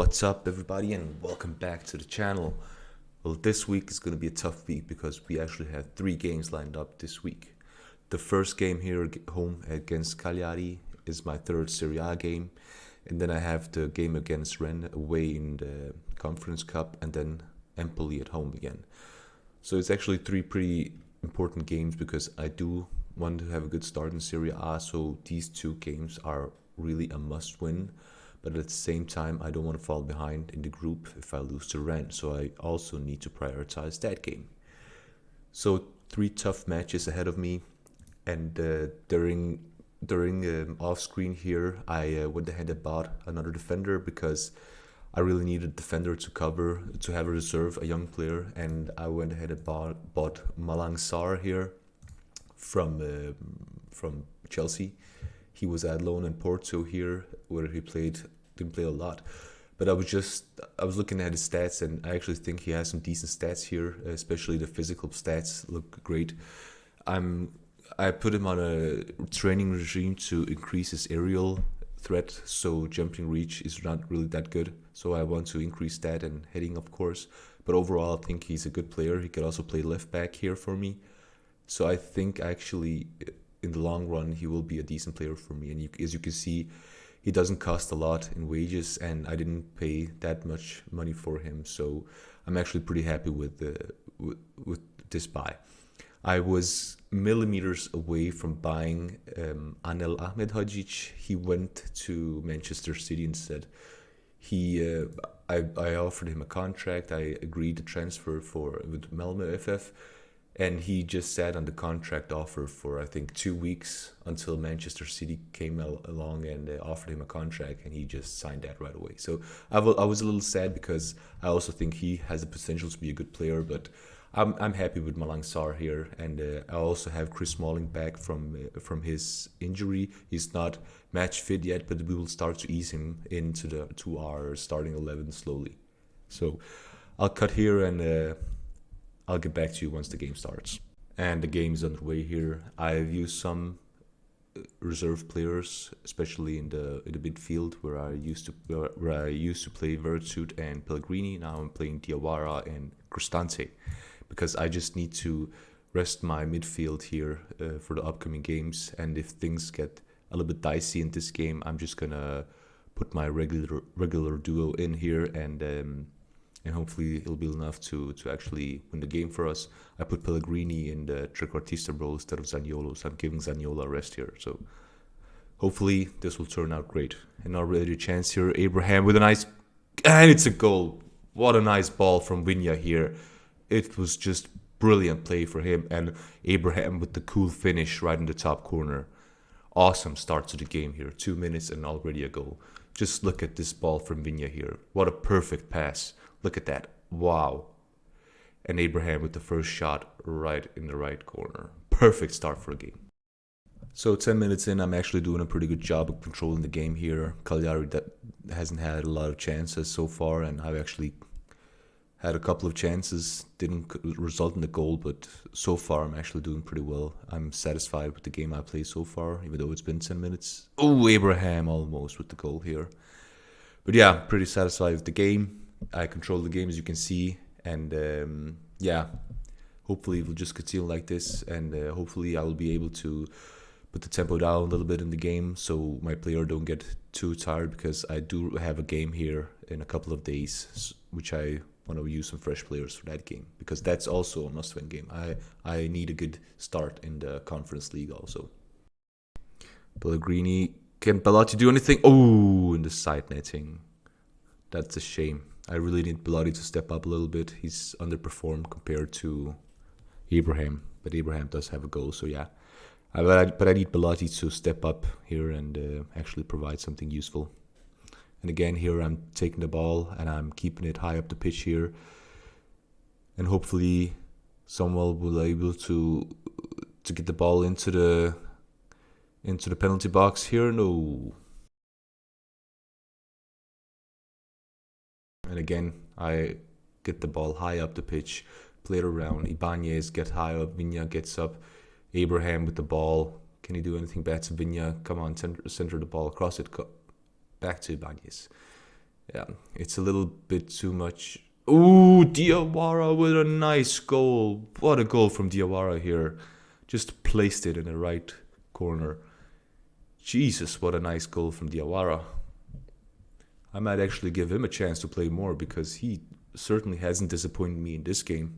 What's up, everybody, and welcome back to the channel. Well, this week is going to be a tough week because we actually have 3 games lined up this week. The first game here home against Cagliari is my 3rd Serie A game, and then I have the game against Rennes away in the Conference Cup, and then Empoli at home again. So it's actually 3 pretty important games because I do want to have a good start in Serie A, so these 2 games are really a must-win. But at the same time, I don't want to fall behind in the group if I lose to Rennes, so I also need to prioritize that game. So 3 tough matches ahead of me, and during off screen here, I went ahead and bought another defender because I really needed a defender to have a reserve, a young player, and I went ahead and bought Malang Sarr here from Chelsea. He was at loan in Porto here, where he didn't play a lot. But I was looking at his stats, and I actually think he has some decent stats here, especially the physical stats look great. I put him on a training regime to increase his aerial threat, so jumping reach is not really that good. So I want to increase that and heading, of course. But overall, I think he's a good player. He could also play left back here for me. So I think actually, in the long run, he will be a decent player for me. And as you can see, he doesn't cost a lot in wages, and I didn't pay that much money for him. So I'm actually pretty happy with this buy. I was millimeters away from buying Anel Ahmedhodzic. He went to Manchester City instead. I offered him a contract. I agreed to transfer with Malmö FF. And he just sat on the contract offer for, I think, 2 weeks until Manchester City came along and offered him a contract, and he just signed that right away. So I was a little sad because I also think he has the potential to be a good player, but I'm happy with Malang Sarr here, and I also have Chris Smalling back from his injury. He's not match fit yet, but we will start to ease him to our starting 11 slowly. So I'll cut here and I'll get back to you once the game starts. And the game's underway here. I've used some reserve players, especially in the midfield where I used to play Vertsut and Pellegrini. Now I'm playing Diawara and Cristante because I just need to rest my midfield here for the upcoming games. And if things get a little bit dicey in this game, I'm just gonna put my regular duo in here, and hopefully it'll be enough to actually win the game for us. I put Pellegrini in the trequartista role instead of Zaniolo, so I'm giving Zaniolo a rest here. So hopefully this will turn out great. And already a chance here, Abraham with a nice... And it's a goal. What a nice ball from Vinya here. It was just brilliant play for him, and Abraham with the cool finish right in the top corner. Awesome start to the game here. 2 minutes and already a goal. Just look at this ball from Vinya here. What a perfect pass. Look at that. Wow. And Abraham with the first shot right in the right corner. Perfect start for a game. So 10 minutes in, I'm actually doing a pretty good job of controlling the game here. Cagliari that hasn't had a lot of chances so far, and I've actually had a couple of chances. Didn't result in the goal, but so far I'm actually doing pretty well. I'm satisfied with the game I played so far, even though it's been 10 minutes. Oh, Abraham almost with the goal here. But yeah, pretty satisfied with the game. I control the game, as you can see, and yeah, hopefully we'll just continue like this, and hopefully I will be able to put the tempo down a little bit in the game so my player don't get too tired, because I do have a game here in a couple of days, which I want to use some fresh players for that game, because that's also a must-win game. I need a good start in the Conference League also. Pellegrini, can Belotti do anything? Oh, in the side netting. That's a shame. I really need Belotti to step up a little bit. He's underperformed compared to Abraham, but Abraham does have a goal, so yeah. But I need Belotti to step up here and actually provide something useful. And again, here I'm taking the ball and I'm keeping it high up the pitch here, and hopefully someone will be able to get the ball into the penalty box here. No. And again, I get the ball high up the pitch, play it around. Ibanez gets high up, Vinya gets up. Abraham with the ball. Can he do anything back to Vinya? Come on, center the ball across it, back to Ibanez. Yeah, it's a little bit too much. Ooh, Diawara with a nice goal. What a goal from Diawara here. Just placed it in the right corner. Jesus, what a nice goal from Diawara. I might actually give him a chance to play more because he certainly hasn't disappointed me in this game.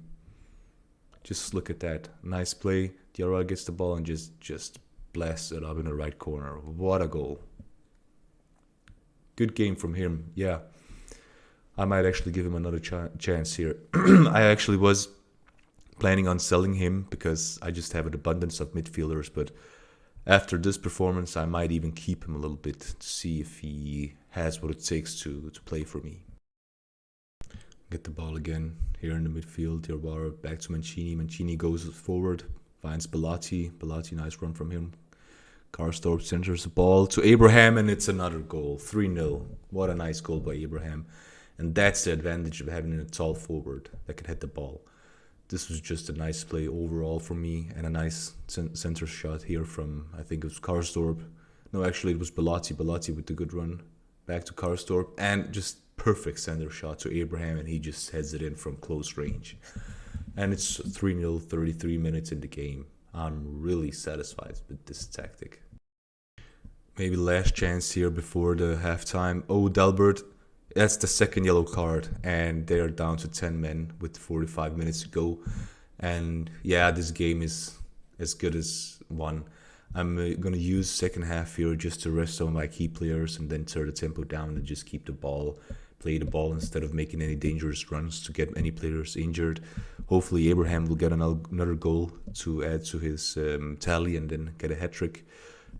Just look at that. Nice play. Diawara gets the ball and just blasts it up in the right corner. What a goal. Good game from him. Yeah. I might actually give him another chance here. I actually was planning on selling him because I just have an abundance of midfielders, but after this performance, I might even keep him a little bit to see if he has what it takes to play for me. Get the ball again here in the midfield. Diawara back to Mancini. Mancini goes forward, finds Bellotti. Bellotti, nice run from him. Karsdorp centers the ball to Abraham, and it's another goal. 3-0. What a nice goal by Abraham. And that's the advantage of having a tall forward that can hit the ball. This was just a nice play overall for me, and a nice center shot here from, I think it was Karsdorp. No, actually it was Bellotti. Bellotti with the good run back to Karsdorp, and just perfect center shot to Abraham, and he just heads it in from close range. And it's 3-0, 33 minutes in the game. I'm really satisfied with this tactic. Maybe last chance here before the halftime. Oh, Delbert. That's the second yellow card, and they're down to 10 men with 45 minutes to go. And yeah, this game is as good as one. I'm going to use second half here just to rest some of my key players and then turn the tempo down and just keep the ball, play the ball instead of making any dangerous runs to get any players injured. Hopefully Abraham will get another goal to add to his tally and then get a hat-trick.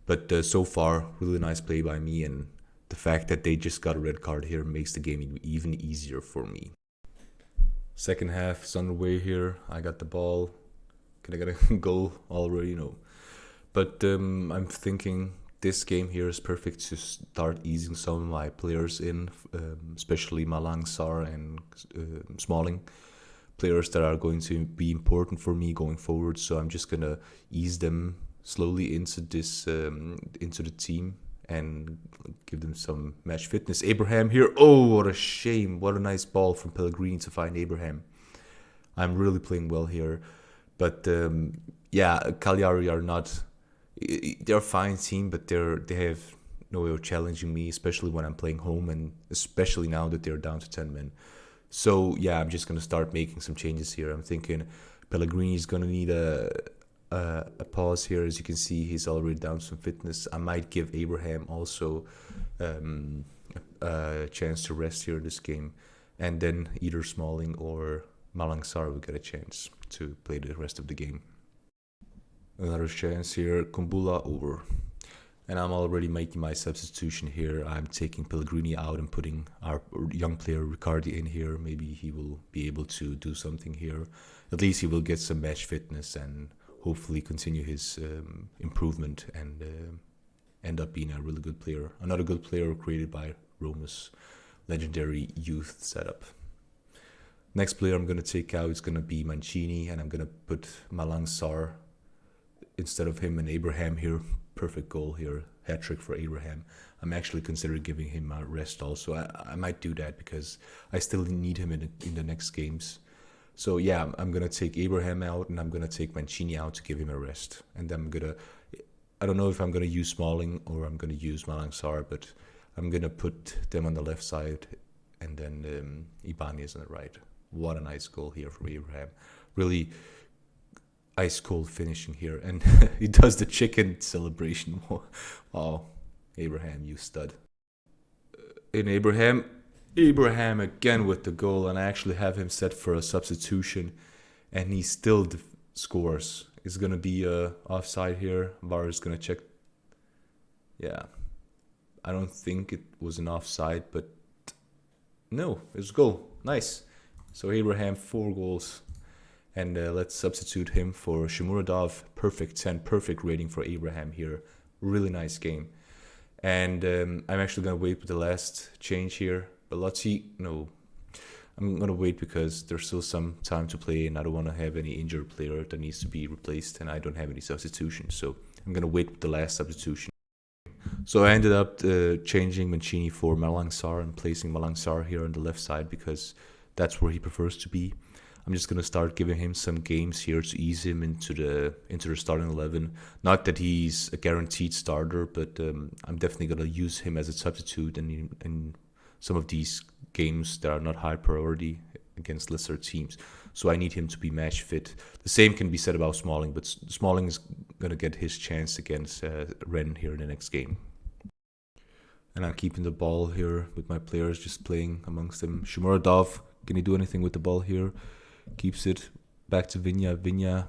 But so far, really nice play by me, and the fact that they just got a red card here makes the game even easier for me. Second half is underway here. I got the ball. Can I get a goal already? No. But I'm thinking this game here is perfect to start easing some of my players in, especially Malang Sarr and Smalling. Players that are going to be important for me going forward. So I'm just going to ease them slowly into this into the team and give them some match fitness. Abraham here. Oh, what a shame. What a nice ball from Pellegrini to find Abraham. I'm really playing well here. But yeah, Cagliari are not... They're a fine team, but they have no way of challenging me, especially when I'm playing home, and especially now that they're down to 10 men. So yeah, I'm just going to start making some changes here. I'm thinking Pellegrini is going to need a pause here. As you can see, he's already down some fitness. I might give Abraham also a chance to rest here in this game, and then either Smalling or Malang Sarr will get a chance to play the rest of the game. Another chance here, Kumbula over. And I'm already making my substitution here. I'm taking Pellegrini out and putting our young player Riccardi in here. Maybe he will be able to do something here. At least he will get some match fitness and hopefully continue his improvement and end up being a really good player. Another good player created by Roma's legendary youth setup. Next player I'm going to take out is going to be Mancini, and I'm going to put Malang Sarr instead of him and Abraham here. Perfect goal here, hat-trick for Abraham. I'm actually considering giving him a rest also. I might do that because I still need him in the next games. So yeah, I'm going to take Abraham out and I'm going to take Mancini out to give him a rest. And then I don't know if I'm going to use Smalling or I'm going to use Malang Sarr, but I'm going to put them on the left side and then Ibanez on the right. What a nice goal here from Abraham. Really ice cold finishing here, and he does the chicken celebration. Wow, Abraham, you stud. In Abraham again with the goal, and I actually have him set for a substitution, and he still scores. It's gonna be offside here. VAR is gonna check. Yeah, I don't think it was an offside, but no, it's a goal. Nice. So Abraham, 4 goals. And let's substitute him for Shomurodov. Perfect 10, perfect rating for Abraham here. Really nice game. And I'm actually going to wait with the last change here. Bellotti, no. I'm going to wait because there's still some time to play and I don't want to have any injured player that needs to be replaced and I don't have any substitutions. So I'm going to wait with the last substitution. So I ended up changing Mancini for Malang Sarr and placing Malang Sarr here on the left side because that's where he prefers to be. I'm just gonna start giving him some games here to ease him into the starting 11. Not that he's a guaranteed starter, but I'm definitely gonna use him as a substitute in some of these games that are not high priority against lesser teams. So I need him to be match fit. The same can be said about Smalling, but Smalling is gonna get his chance against Rennes here in the next game. And I'm keeping the ball here with my players, just playing amongst them. Shomurodov, can he do anything with the ball here? Keeps it back to Vinya. Vinya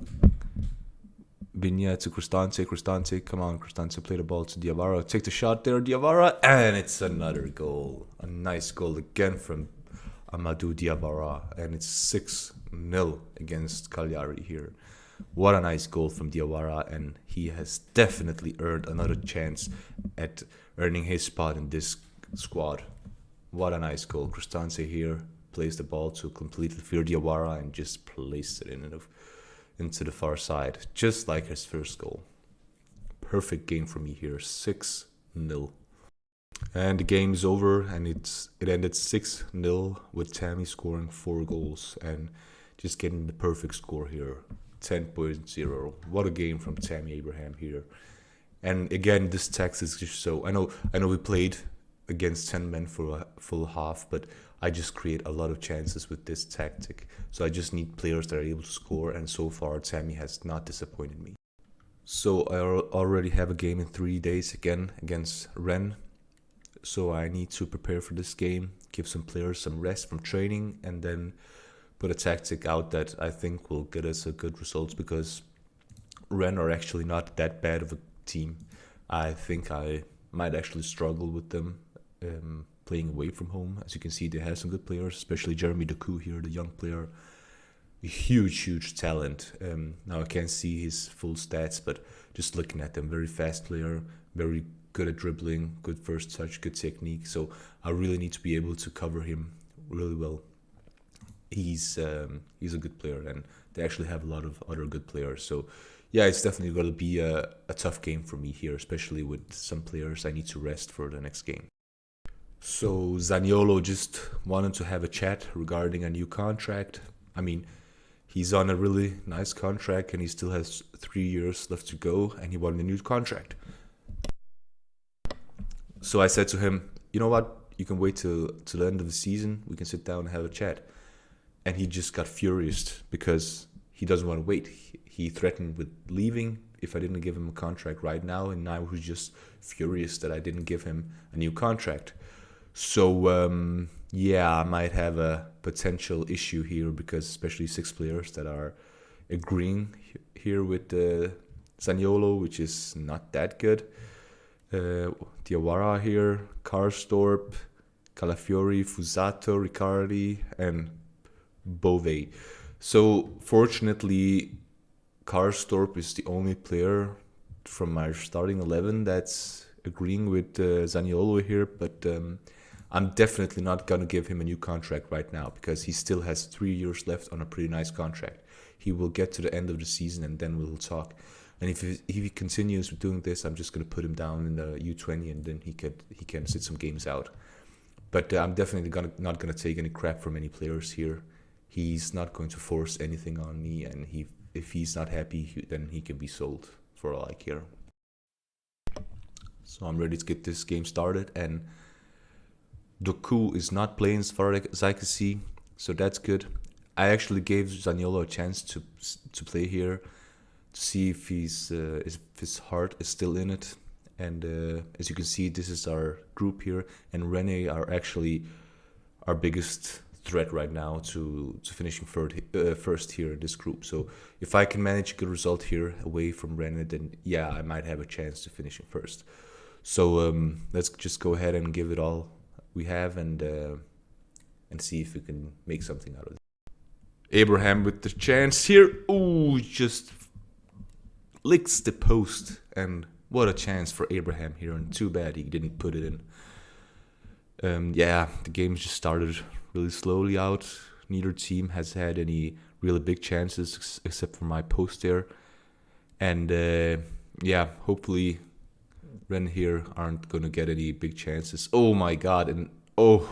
to Cristante. Cristante, come on, Cristante, play the ball to Diawara. Take the shot there, Diawara, and it's another goal. A nice goal again from Amadou Diawara, and it's 6-0 against Cagliari here. What a nice goal from Diawara, and he has definitely earned another chance at earning his spot in this squad. What a nice goal. Cristante here plays the ball to completely fear Diawara and just placed it into the far side, just like his first goal. Perfect game for me here, 6-0. And the game is over, and it ended 6-0 with Tammy scoring 4 goals and just getting the perfect score here, 10.0. What a game from Tammy Abraham here. And again, this text is just so... I know we played against 10 men for a full half, but I just create a lot of chances with this tactic. So I just need players that are able to score, and so far Tammy has not disappointed me. So I already have a game in 3 days again against Rennes. So I need to prepare for this game, give some players some rest from training, and then put a tactic out that I think will get us a good results, because Rennes are actually not that bad of a team. I think I might actually struggle with them playing away from home. As you can see, they have some good players, especially Jeremy Doku here, the young player. A huge talent. Now I can't see his full stats, but just looking at them, very fast player, very good at dribbling, good first touch, good technique. So I really need to be able to cover him really well. He's a good player, and they actually have a lot of other good players. So yeah, it's definitely going to be a tough game for me here, especially with some players I need to rest for the next game. So Zaniolo just wanted to have a chat regarding a new contract. I mean, he's on a really nice contract and he still has 3 years left to go, and he wanted a new contract. So I said to him, you know what, you can wait till the end of the season, we can sit down and have a chat. And he just got furious because he doesn't want to wait. He threatened with leaving if I didn't give him a contract right now, and now he's just furious that I didn't give him a new contract. So yeah, I might have a potential issue here, because especially 6 players that are agreeing here with Zaniolo, which is not that good. Diawara here, Karstorp, Calafiori, Fusato, Riccardi, and Bove. So fortunately, Karstorp is the only player from my starting 11 that's agreeing with Zaniolo here, but I'm definitely not going to give him a new contract right now, because he still has 3 years left on a pretty nice contract. He will get to the end of the season and then we'll talk. And if he continues doing this, I'm just going to put him down in the U20, and then he can sit some games out. But I'm definitely not going to take any crap from any players here. He's not going to force anything on me, and if he's not happy, then he can be sold for all I care. So I'm ready to get this game started, and Doku is not playing as far as I can see, so that's good. I actually gave Zaniolo a chance to play here, to see if his heart is still in it. And as you can see, this is our group here, and Rennes are actually our biggest threat right now to finishing first here in this group. So if I can manage a good result here away from Rennes, then yeah, I might have a chance to finishing first. So let's just go ahead and give it all we have, and see if we can make something out of it. Abraham with the chance here. Ooh, just licks the post, and what a chance for Abraham here, and too bad he didn't put it in. Yeah, the game just started really slowly out. Neither team has had any really big chances except for my post there. And yeah, hopefully Ren here aren't going to get any big chances. Oh my god, and oh,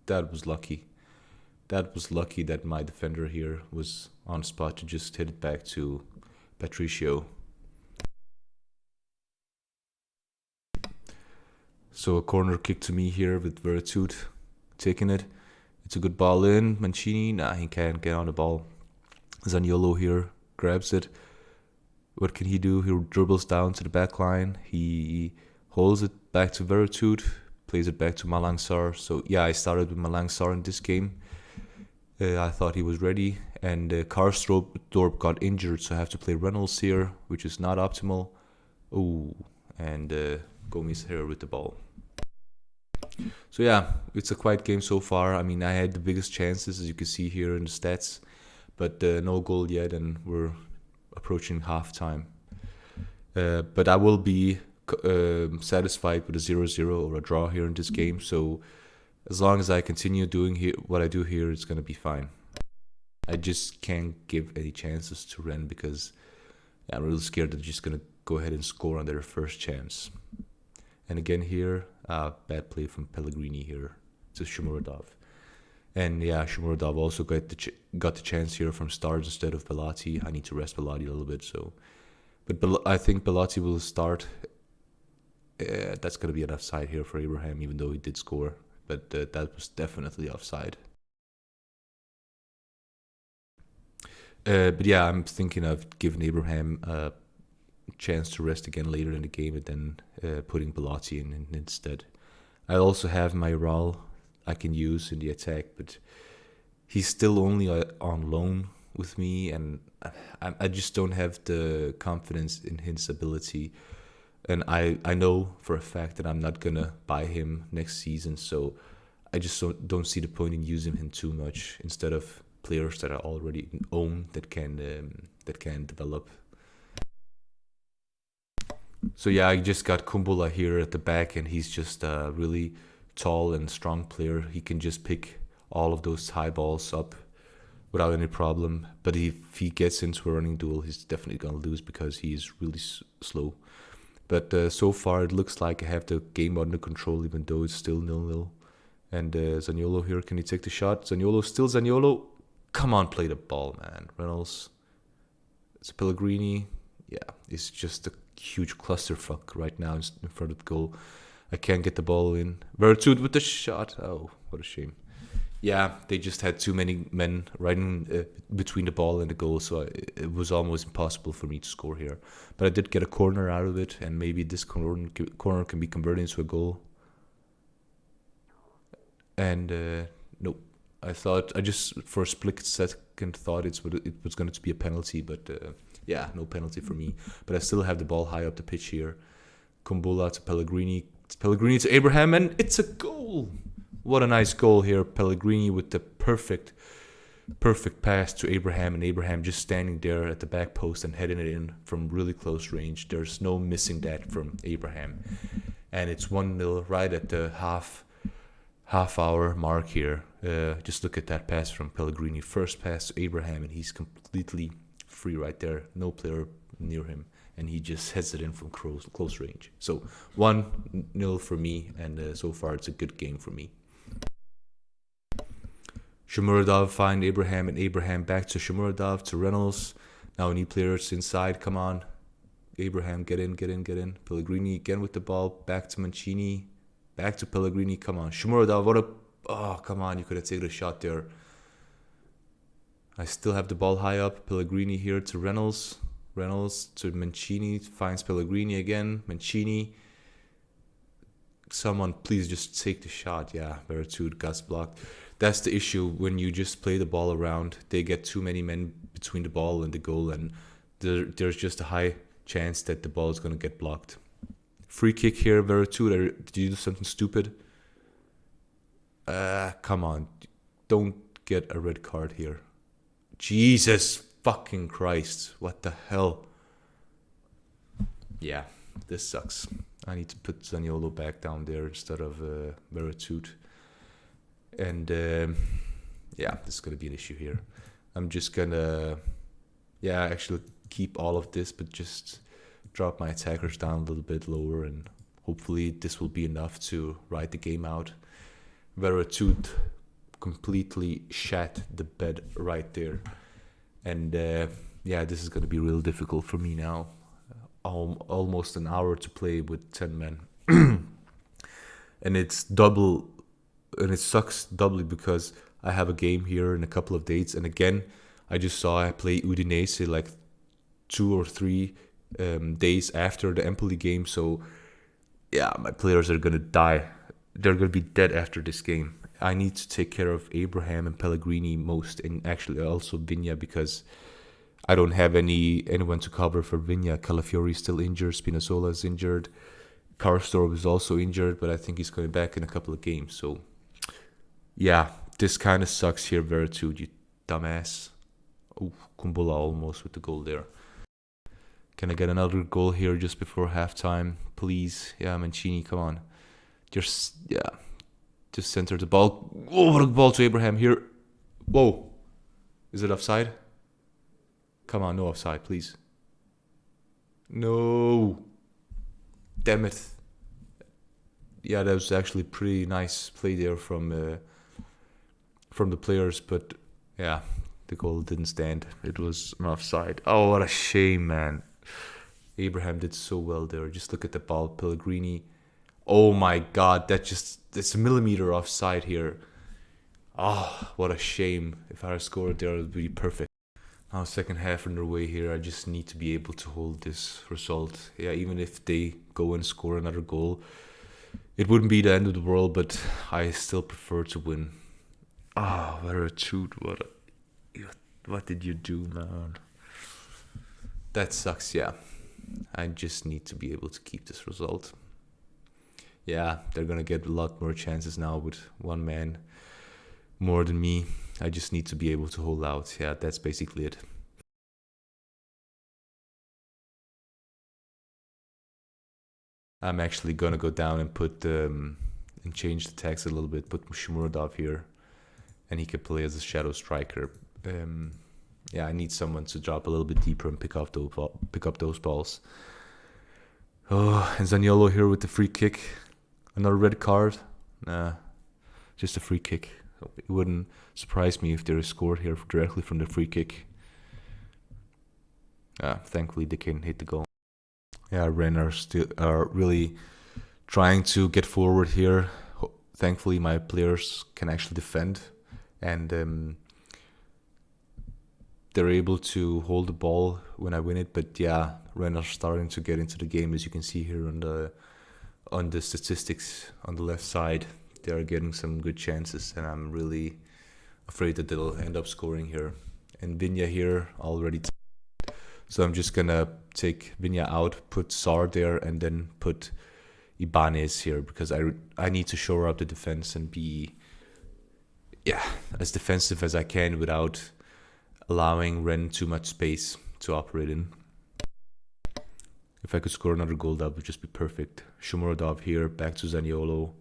that was lucky. That was lucky that my defender here was on spot to just hit it back to Patricio. So a corner kick to me here with Veretout taking it. It's a good ball in. Mancini, nah, he can't get on the ball. Zaniolo here grabs it. What can he do? He dribbles down to the back line. He holds it back to Veretout, plays it back to Malang Sarr. So yeah, I started with Malang Sarr in this game. I thought he was ready, and Karsdorp got injured, so I have to play Reynolds here, which is not optimal. Oh, and Gomes here with the ball. So yeah, it's a quiet game so far. I mean, I had the biggest chances, as you can see here in the stats, but no goal yet, and we're approaching halftime. But I will be satisfied with a 0-0 or a draw here in this game. So as long as I continue doing here what I do here, it's going to be fine. I just can't give any chances to Ren because I'm really scared that they're just going to go ahead and score on their first chance. And again here, bad play from Pellegrini here to Shomurodov. And yeah, Shomurodov also got the chance here from Stars instead of Bellotti. I need to rest Bellotti a little bit. But I think Bellotti will start. That's going to be an offside here for Abraham, even though he did score. But that was definitely offside. But yeah, I'm thinking of giving Abraham a chance to rest again later in the game and then putting Bellotti in instead. I also have Mayoral I can use in the attack, but he's still only on loan with me, and I just don't have the confidence in his ability. And I know for a fact that I'm not gonna buy him next season, so I just don't see the point in using him too much instead of players that I already own that can develop. So yeah, I just got Kumbula here at the back, and he's just a really tall and strong player. He can just pick all of those high balls up without any problem. But if he gets into a running duel, he's definitely going to lose because he is really slow. But so far, it looks like I have the game under control, even though it's still 0-0. And Zaniolo here, can he take the shot? Zaniolo, still Zaniolo. Come on, play the ball, man. Reynolds. It's Pellegrini. Yeah, it's just a huge clusterfuck right now in front of the goal. I can't get the ball in. Veretout with the shot. Oh, what a shame. Yeah, they just had too many men right in between the ball and the goal, so it was almost impossible for me to score here. But I did get a corner out of it, and maybe this corner can be converted into a goal. And nope. I just for a split second thought it was going to be a penalty, but yeah, no penalty for me. But I still have the ball high up the pitch here. Kumbula to Pellegrini. Pellegrini to Abraham, and it's a goal. What a nice goal here. Pellegrini with the perfect pass to Abraham, and Abraham just standing there at the back post and heading it in from really close range. There's no missing that from Abraham. And it's 1-0 right at the half hour mark here. Just look at that pass from Pellegrini. First pass to Abraham, and he's completely free right there. No player near him. And he just heads it in from close range. So 1-0 for me, and so far it's a good game for me. Shomurodov find Abraham, and Abraham back to Shomurodov to Reynolds. Now we need players inside. Come on. Abraham, get in. Pellegrini again with the ball. Back to Mancini. Back to Pellegrini. Come on. Shomurodov, oh, come on. You could have taken a shot there. I still have the ball high up. Pellegrini here to Reynolds. Reynolds to Mancini. Finds Pellegrini again. Mancini. Someone please just take the shot. Yeah, Veretout got blocked. That's the issue when you just play the ball around. They get too many men between the ball and the goal, and there's just a high chance that the ball is going to get blocked. Free kick here, Veretout. Did you do something stupid? Come on. Don't get a red card here. Jesus fucking Christ. What the hell? Yeah, this sucks. I need to put Zaniolo back down there instead of Veretout. And yeah, this is going to be an issue here. I'm just going to, actually keep all of this, but just drop my attackers down a little bit lower, and hopefully this will be enough to ride the game out. Veritude completely shat the bed right there. And this is going to be real difficult for me now. Almost an hour to play with 10 men. And it's double, and it sucks doubly because I have a game here in a couple of dates. And again, I just saw I play Udinese like 2 or 3 days after the Empoli game. So yeah, my players are going to die. They're going to be dead after this game. I need to take care of Abraham and Pellegrini most, and actually also Vigna, because I don't have anyone to cover for Vigna. Calafiori is still injured. Spinazzola is injured. Karsdorp is also injured, but I think he's coming back in a couple of games. So yeah, this kind of sucks here, Veritude, you dumbass. Oh, Kumbulla almost with the goal there. Can I get another goal here just before halftime? Please. Yeah, Mancini, come on. Just center the ball. Oh, what a ball to Abraham here. Whoa. Is it offside? Come on, no offside, please. No. Damn it. Yeah, that was actually pretty nice play there from the players, but yeah, the goal didn't stand. It was an offside. Oh, what a shame, man. Abraham did so well there. Just look at the ball. Pellegrini. Oh my god, it's a millimeter offside here. Oh, what a shame. If I had scored there, it would be perfect. Now, second half underway here. I just need to be able to hold this result. Yeah, even if they go and score another goal, it wouldn't be the end of the world, but I still prefer to win. Ah, Veritude, what did you do, man? That sucks, yeah. I just need to be able to keep this result. Yeah, they're going to get a lot more chances now with one man more than me. I just need to be able to hold out. Yeah, that's basically it. I'm actually going to go down and put and change the text a little bit. Put Mushimuradov here, and he can play as a shadow striker. I need someone to drop a little bit deeper and pick up those balls. Oh, and Zaniolo here with the free kick. Another red card. Nah, just a free kick. It wouldn't surprise me if they scored here directly from the free kick. Thankfully they can hit the goal. Yeah, Renner still are really trying to get forward here. Thankfully my players can actually defend, and they're able to hold the ball when I win it. But yeah, Renner's starting to get into the game, as you can see here on the statistics on the left side. They are getting some good chances, and I'm really afraid that they'll end up scoring here. And Vigna here already. So I'm just going to take Vigna out, put Sar there, and then put Ibanez here, because I need to shore up the defense and be as defensive as I can without allowing Ren too much space to operate in. If I could score another goal, that would just be perfect. Shomurodov here, back to Zaniolo.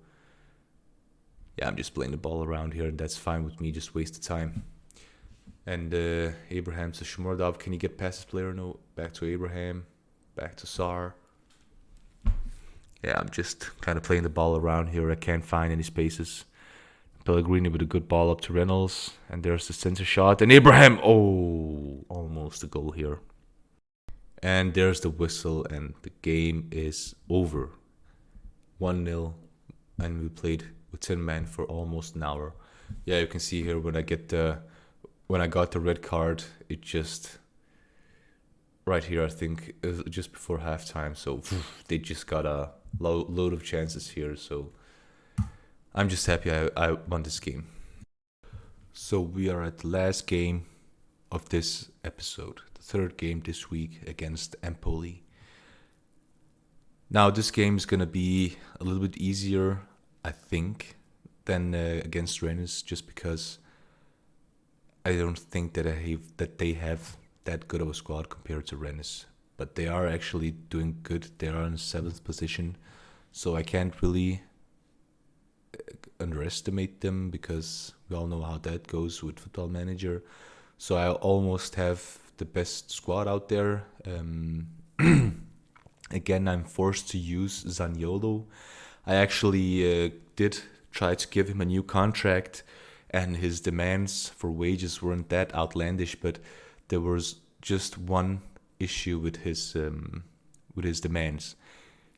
Yeah, I'm just playing the ball around here, and that's fine with me, just waste the time. And Abraham to Shomurodov. Can he get past his player? No. Back to Abraham. Back to Sar. Yeah, I'm just kind of playing the ball around here. I can't find any spaces. Pellegrini with a good ball up to Reynolds. And there's the center shot. And Abraham! Oh, almost a goal here. And there's the whistle, and the game is over. 1-0, and we played with 10 men for almost an hour. Yeah, you can see here when I got the red card, it just right here, I think it was just before halftime. So they just got a load of chances here. So I'm just happy I won this game. So we are at the last game of this episode, the third game this week against Empoli. Now this game is gonna be a little bit easier, I think, than against Rennes, just because I don't think that they have that good of a squad compared to Rennes. But they are actually doing good. They are in 7th position, so I can't really underestimate them, because we all know how that goes with Football Manager. So I almost have the best squad out there. Again, I'm forced to use Zaniolo. I actually did try to give him a new contract, and his demands for wages weren't that outlandish, but there was just one issue with his demands.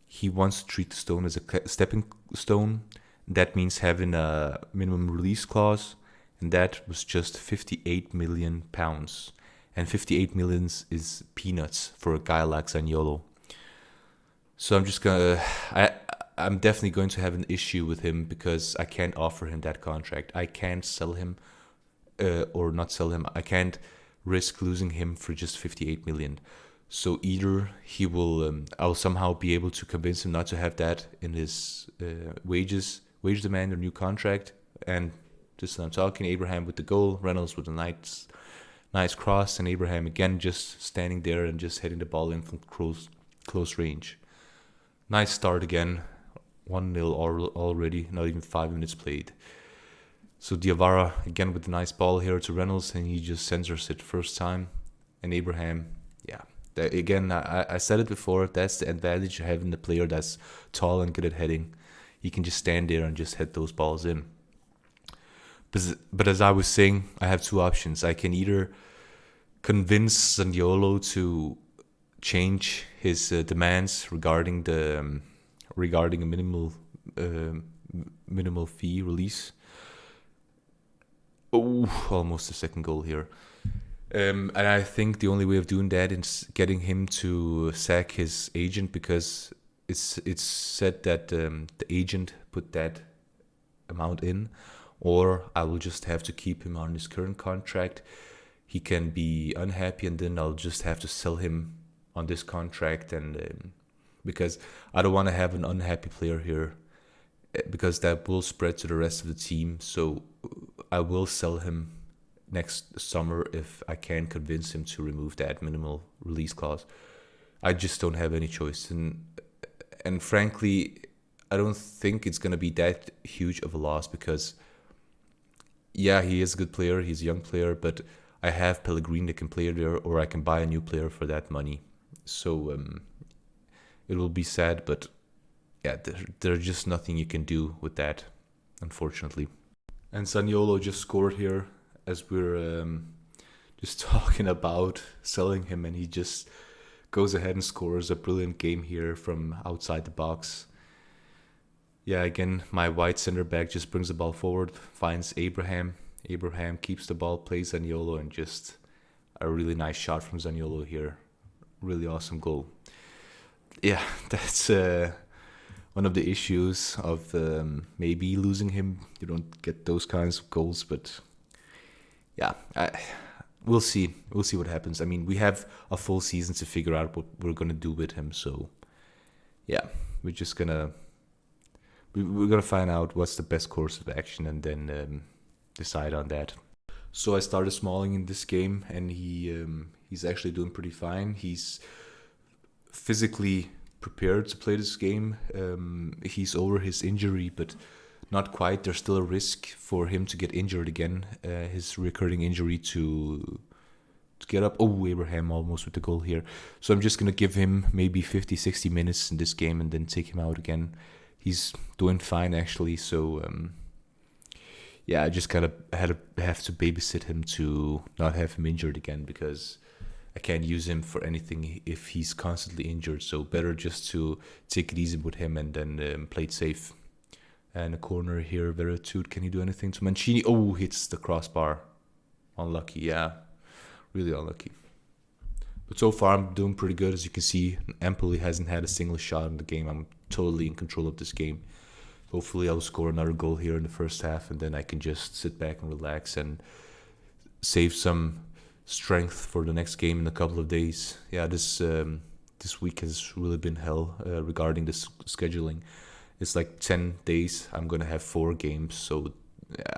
He wants to treat the stone as a stepping stone. That means having a minimum release clause, and that was just 58 million pounds. And 58 millions is peanuts for a guy like Zaniolo. So I'm definitely going to have an issue with him because I can't offer him that contract. I can't sell him, or not sell him. I can't risk losing him for just 58 million. So either I'll somehow be able to convince him not to have that in his wage demand or new contract. And just I'm talking, Abraham with the goal, Reynolds with a nice cross, and Abraham again just standing there and just hitting the ball in from close range. Nice start again, 1-0 already, not even 5 minutes played. So Diawara again with a nice ball here to Reynolds, and he just censors it first time. And Abraham, again, I said it before, that's the advantage of having a player that's tall and good at heading. He can just stand there and just hit those balls in. But as I was saying, I have two options. I can either convince Zaniolo to change his demands regarding a minimal fee release. Oh, almost a second goal here. And I think the only way of doing that is getting him to sack his agent, because it's said that the agent put that amount in, or I will just have to keep him on his current contract. He can be unhappy, and then I'll just have to sell him on this contract, and because I don't want to have an unhappy player here, because that will spread to the rest of the team. So I will sell him next summer if I can convince him to remove that minimal release clause. I just don't have any choice, and frankly, I don't think it's gonna be that huge of a loss, because yeah, he is a good player, he's a young player, but I have Pellegrini that can play there, or I can buy a new player for that money. So it will be sad, but yeah, there's just nothing you can do with that, unfortunately. And Zaniolo just scored here as we're just talking about selling him, and he just goes ahead and scores a brilliant game here from outside the box. Yeah, again, my white center back just brings the ball forward, finds Abraham. Abraham keeps the ball, plays Zaniolo, and just a really nice shot from Zaniolo here. Really awesome goal. Yeah, that's one of the issues of maybe losing him. You don't get those kinds of goals, but yeah, we'll see. We'll see what happens. I mean, we have a full season to figure out what we're gonna do with him. So yeah, we're gonna find out what's the best course of action, and then decide on that. So I started Smalling in this game, and he's actually doing pretty fine. He's physically prepared to play this game. He's over his injury, but not quite. There's still a risk for him to get injured again. His recurring injury to get up. Oh, Abraham almost with the goal here. So I'm just going to give him maybe 50, 60 minutes in this game and then take him out again. He's doing fine, actually. So yeah, I just kind of have to babysit him to not have him injured again, because I can't use him for anything if he's constantly injured. So better just to take it easy with him and then play it safe. And a corner here, Veretout, can he do anything to Mancini? Oh, hits the crossbar. Unlucky, yeah. Really unlucky. But so far, I'm doing pretty good. As you can see, Empoli hasn't had a single shot in the game. I'm totally in control of this game. Hopefully, I'll score another goal here in the first half, and then I can just sit back and relax and save some strength for the next game in a couple of days. Yeah, this week has really been hell regarding this scheduling. It's like 10 days. I'm going to have 4 games, so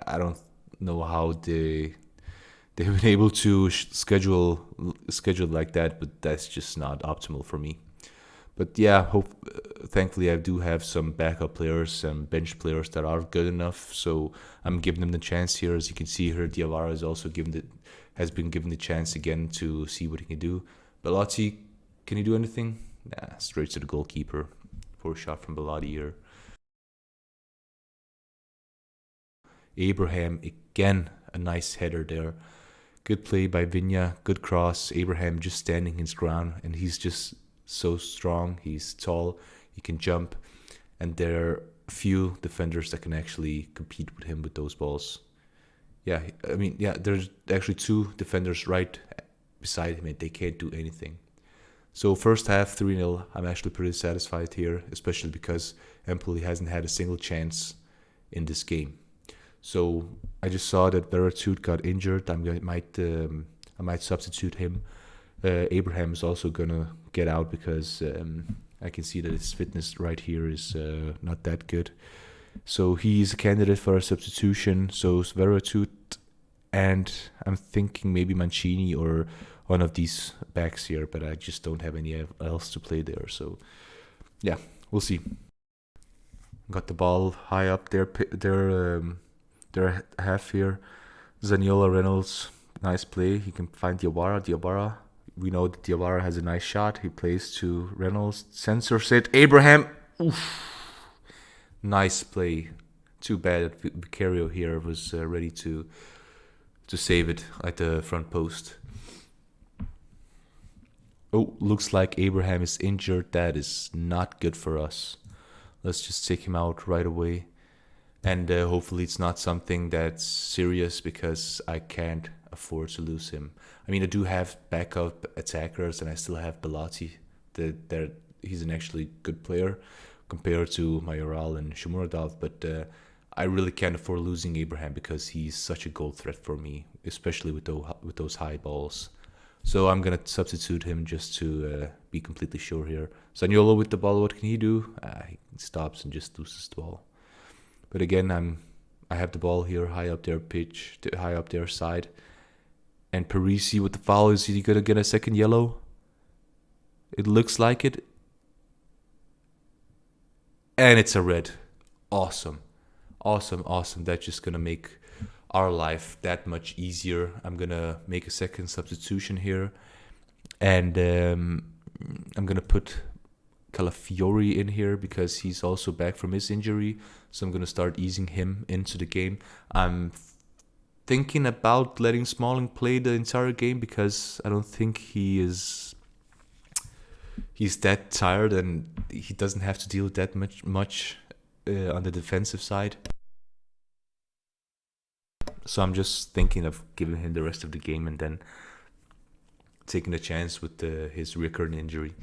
I don't know how they've been able to schedule like that, but that's just not optimal for me. But yeah, thankfully I do have some backup players and bench players that are good enough, so I'm giving them the chance here. As you can see here, Diawara has been given the chance again to see what he can do. Belotti, can he do anything? straight to the goalkeeper. Poor shot from Bellotti here. Abraham again, a nice header there. Good play by Vinya, good cross. Abraham just standing his ground, and he's just so strong. He's tall, he can jump, and there are few defenders that can actually compete with him with those balls. Yeah, I mean, yeah, there's actually two defenders right beside him, and they can't do anything. So first half 3-0, I'm actually pretty satisfied here, especially because Empoli hasn't had a single chance in this game. So I just saw that Veretout got injured. I might substitute him. Abraham is also gonna get out because I can see that his fitness right here is not that good. So he's a candidate for a substitution. So it's Veretout, and I'm thinking maybe Mancini or one of these backs here, but I just don't have any else to play there. So yeah, we'll see. Got the ball high up there. Their half here. Zaniolo, Reynolds, nice play. He can find Diawara. We know that Diawara has a nice shot. He plays to Reynolds, censors it. Abraham, oof. Nice play. Too bad that Vicario here was ready to save it at the front post. Oh, looks like Abraham is injured. That is not good for us. Let's just take him out right away. And hopefully it's not something that's serious because I can't afford to lose him. I mean, I do have backup attackers and I still have Bellotti. He's an actually good player compared to Mayoral and Shomurodov, but I really can't afford losing Abraham because he's such a goal threat for me, especially with those high balls. So I'm going to substitute him just to be completely sure here. Zaniolo with the ball, what can he do? He stops and just loses the ball. But again, I have the ball here, high up their side. And Parisi with the foul, is he going to get a second yellow? It looks like it. And it's a red. Awesome. That's just going to make our life that much easier. I'm going to make a second substitution here. And I'm going to put Calafiori in here because he's also back from his injury. So I'm going to start easing him into the game. I'm thinking about letting Smalling play the entire game because I don't think he's that tired and he doesn't have to deal with that much on the defensive side. So I'm just thinking of giving him the rest of the game and then taking a chance with his recurrent injury.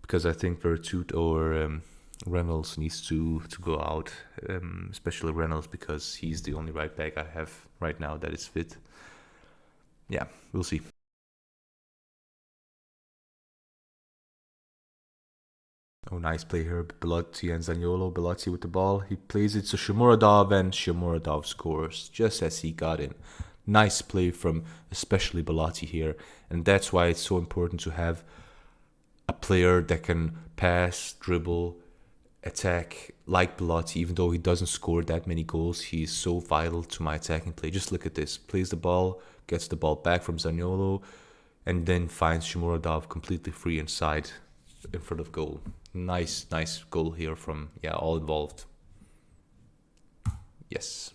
Because I think Veretout or Reynolds needs to go out, especially Reynolds because he's the only right back I have right now that is fit. Yeah, we'll see. Oh, nice play here. Bellotti and Zaniolo. Bellotti with the ball. He plays it to Shomurodov and Shomurodov scores just as he got in. Nice play from especially Bellotti here. And that's why it's so important to have a player that can pass, dribble, attack like Bellotti. Even though he doesn't score that many goals, he's so vital to my attacking play. Just look at this. Plays the ball, gets the ball back from Zaniolo, and then finds Shomurodov completely free inside in front of goal. Nice goal here from all involved. Yes.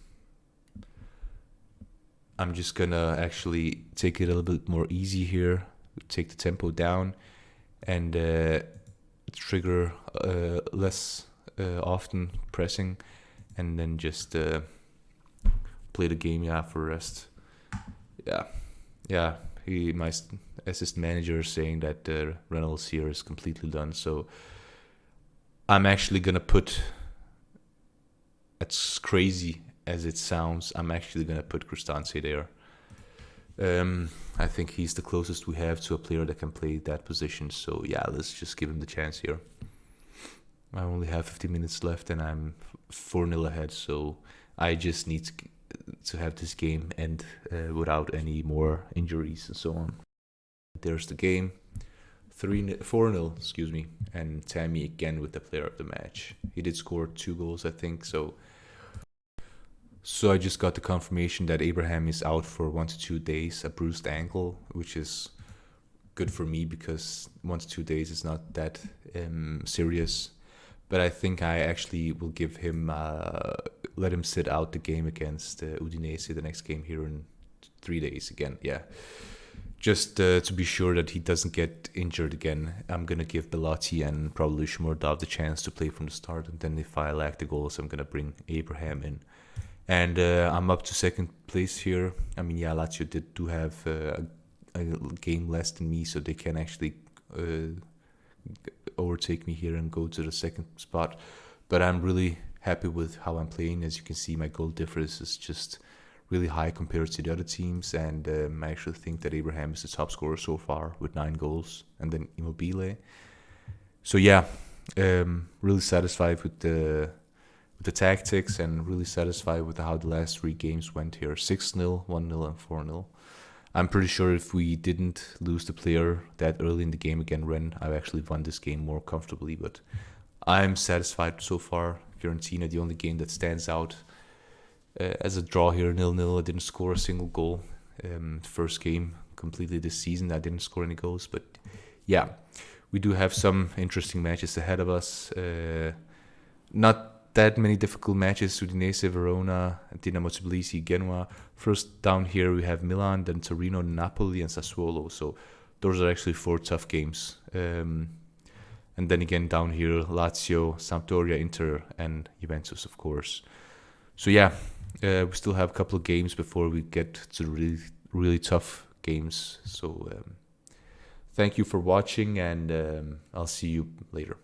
I'm just gonna actually take it a little bit more easy here. Take the tempo down and trigger less often pressing, and then just play the game for rest. My assistant manager is saying that Reynolds here is completely done, so I'm actually gonna put, as crazy as it sounds, I'm actually gonna put Cristante there. I think he's the closest we have to a player that can play that position. So let's just give him the chance here. I only have 15 minutes left and I'm 4-0 ahead. So I just need to have this game end without any more injuries and so on. There's the game. 4-0, and Tammy again with the player of the match. He did score 2 goals, I think. So I just got the confirmation that Abraham is out for 1 to 2 days, a bruised ankle, which is good for me because 1 to 2 days is not that serious. But I think I actually will give him, let him sit out the game against Udinese, the next game here in 3 days again. Yeah. Just to be sure that he doesn't get injured again, I'm going to give Bellotti and probably Shmurdav the chance to play from the start. And then if I lack the goals, I'm going to bring Abraham in. And I'm up to second place here. I mean, yeah, Lazio do have a game less than me, so they can actually overtake me here and go to the second spot. But I'm really happy with how I'm playing. As you can see, my goal difference is just really high compared to the other teams, and I actually think that Abraham is the top scorer so far with 9 goals, and then Immobile. So yeah, really satisfied with the tactics, and really satisfied with how the last 3 games went here. 6-0, 1-0, and 4-0. I'm pretty sure if we didn't lose the player that early in the game again, Ren, I've actually won this game more comfortably, but I'm satisfied so far. Fiorentina, the only game that stands out as a draw here, 0-0. I didn't score a single goal. First game completely this season, I didn't score any goals. But yeah, we do have some interesting matches ahead of us. Not that many difficult matches. Udinese, Verona, Dinamo Tbilisi, Genoa. First down here we have Milan, then Torino, Napoli, and Sassuolo. So those are actually 4 tough games. And then again down here, Lazio, Sampdoria, Inter, and Juventus, of course. So yeah, we still have a couple of games before we get to the really, really tough games. So thank you for watching, and I'll see you later.